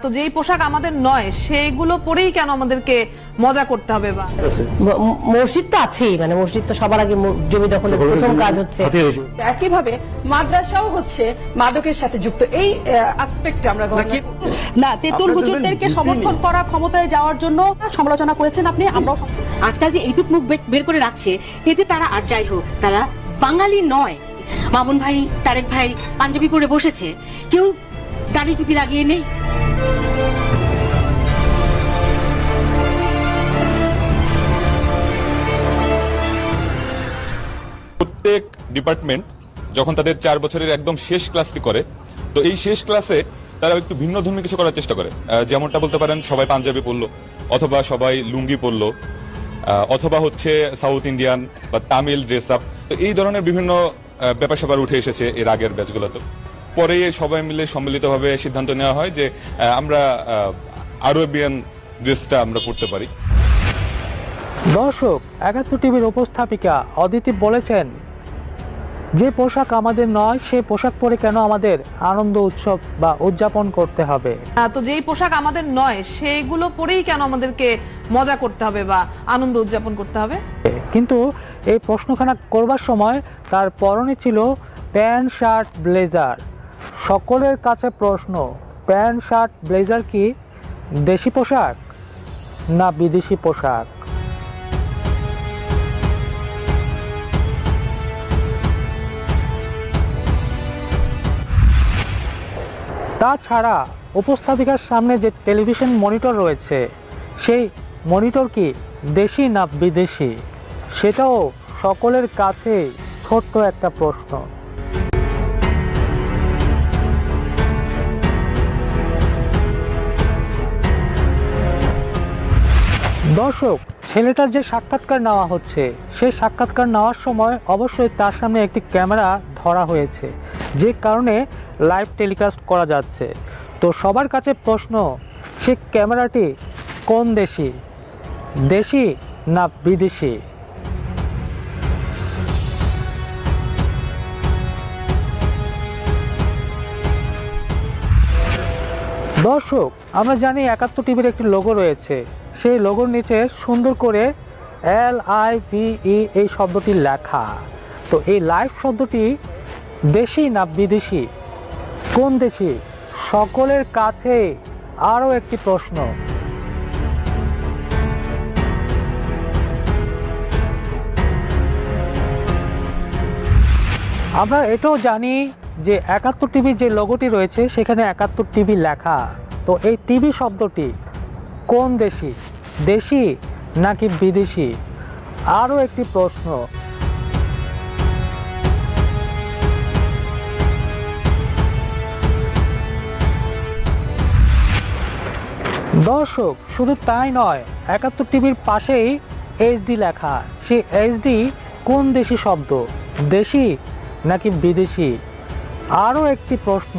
তো যেই পোশাক আমাদের নয় সেইগুলো পরেই কেন আমাদেরকে মজা করতে হবে? বা মসজিদ তো আছেই, মানে মসজিদ তো সবার আগে জমি দখলের প্রথম কাজ হচ্ছে। একইভাবে মাদ্রাসাও হচ্ছে মাদকের সাথে যুক্ত। এই আসপেক্টে আমরা না, তেতুল হুজুরদেরকে সমর্থন করা, ক্ষমতায় যাওয়ার জন্য সমালোচনা করেছেন আপনি। আমরাও আজকাল যে এইটুক মুখ বের করে রাখছে, এতে তারা আর যাই হোক তারা বাঙালি নয়। মামুন ভাই, তারেক ভাই পাঞ্জাবি পরে বসেছে, কেউ দাড়ি টুপি লাগিয়ে নেই। প্রত্যেক ডিপার্টমেন্ট যখন তাদের 4 বছরের একদম শেষ ক্লাসটি করে, তো এই শেষ ক্লাসে তারা একটু ভিন্ন ধর্মী কিছু করার চেষ্টা করে। যেমনটা বলতে পারেন সবাই পাঞ্জাবি পরলো, অথবা সবাই লুঙ্গি পরলো, অথবা হচ্ছে সাউথ ইন্ডিয়ান বা তামিল ড্রেস আপ। তো এই ধরনের বিভিন্ন ব্যাপার স্যাপার উঠে এসেছে এর আগের ব্যাচগুলোতে। পরে সবাই মিলে সম্মিলিতভাবে সিদ্ধান্ত নেওয়া হয় যে আমরা আরবিয়ান ড্রেসটা আমরা পরতে পারি। দর্শক, 71 টিভির উপস্থাপিকা অদিতি বলেছেন, যে পোশাক আমাদের নয় সে পোশাক পরে কেন আমাদের আনন্দ উৎসব বা উদযাপন করতে হবে? তো যেই পোশাক আমাদের নয় সেইগুলো পরেই কেন আমাদেরকে মজা করতে হবে বা আনন্দ উদযাপন করতে হবে? কিন্তু এই প্রশ্নখানা করবার সময় তার পরনে ছিল প্যান্ট শার্ট ব্লেজার। সকলের কাছে প্রশ্ন, প্যান্ট শার্ট ব্লেজার কি দেশি পোশাক না বিদেশি পোশাক? তাছাড়া উপস্থাপিকার সামনে যে টেলিভিশন মনিটর রয়েছে, সেই মনিটর কি দেশি না বিদেশি, সেটাও সকলের কাছে ছোট্ট একটা প্রশ্ন। দর্শক, ছেলেটার যে সাক্ষাৎকার নেওয়া হচ্ছে, সেই সাক্ষাৎকার নেওয়ার সময় অবশ্যই তার সামনে একটি ক্যামেরা ধরা হয়েছে, যে কারণে লাইভ টেলিকাস্ট করা যাচ্ছে। তো সবার কাছে প্রশ্ন, সে ক্যামেরাটি কোন দেশি, দেশি না বিদেশি? দর্শক, আমরা জানি 71 টিভির একটি লোগো রয়েছে, সেই লোগোর নিচে সুন্দর করে LIVE এই শব্দটি লেখা। তো এই লাইভ শব্দটি দেশি না বিদেশি, কোন দেশি? সকলের কাছে আরও একটি প্রশ্ন। আমরা এটাও জানি যে 71 টিভির যে লোগোটি রয়েছে সেখানে 71 টিভি লেখা। তো এই টিভি শব্দটি কোন দেশি, দেশি নাকি বিদেশি? আরও একটি প্রশ্ন। দর্শক, শুধু তাই নয়, 71 টিভির পাশেই HD লেখা। সেই HD কোন দেশি শব্দ, দেশি নাকি বিদেশি? আরও একটি প্রশ্ন।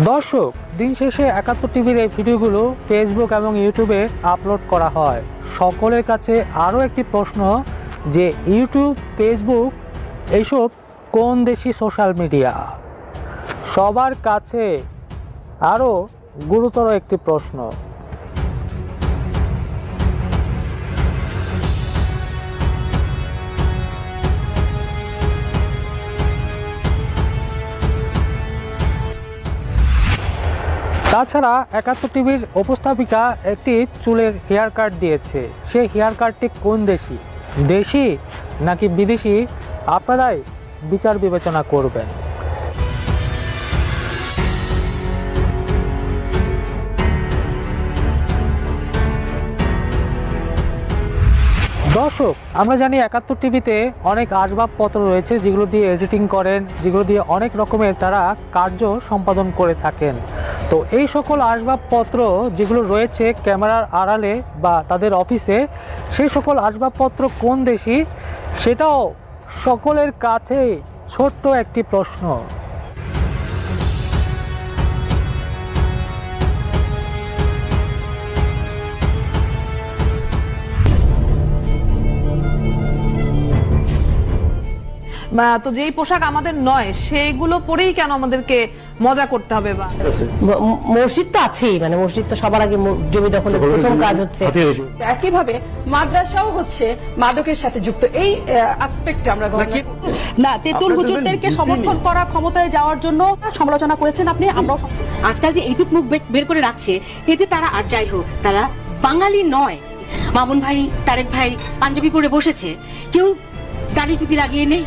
দর্শক, দিন শেষে 71 টিভির এই ভিডিওগুলো ফেসবুক এবং ইউটিউবে আপলোড করা হয়। সকলের কাছে আরও একটি প্রশ্ন যে ইউটিউব, ফেসবুক এইসব কোন দেশি সোশ্যাল মিডিয়া? সবার কাছে আরও গুরুতর একটি প্রশ্ন। তাছাড়া 71 টিভির উপস্থাপিকা একটি চুলের হেয়ার কাট দিয়েছে, সেই হেয়ার কাটটি কোন দেশি, দেশি নাকি বিদেশি? আপনারাই বিচার বিবেচনা করবেন। দর্শক, আমরা জানি 71 টিভিতে অনেক আসবাবপত্র রয়েছে যেগুলো দিয়ে এডিটিং করেন, যেগুলো দিয়ে অনেক রকমের তারা কার্য সম্পাদন করে থাকেন। তো এই সকল আসবাবপত্র যেগুলো রয়েছে ক্যামেরার আড়ালে বা তাদের অফিসে, সেই সকল আসবাবপত্র কোন দেশি, সেটাও সকলের কাছে ছোট্ট একটি প্রশ্ন। তো যেই পোশাক আমাদের নয় সেগুলো পরেই কেন আমাদেরকে মজা করতে হবে? বা মসজিদ তো আছেই, মানে মসজিদ তো সবার আগে জমি দখলের প্রথম কাজ হচ্ছে। একইভাবে মাদ্রাসাও হচ্ছে মাদকের সাথে যুক্ত। এই আসপেক্টে আমরা না, তেতুল হুজুরদেরকে সমর্থন করা, ক্ষমতায় যাওয়ার জন্য সমালোচনা করেছেন আপনি, আমরাও। আজকাল যে এইটুক মুখ বের করে রাখছে, এতে তারা আর যাই হোক তারা বাঙালি নয়। মামুন ভাই, তারেক ভাই পাঞ্জাবি পরে বসেছে, কেউ দাড়ি টুপি লাগিয়ে নেই।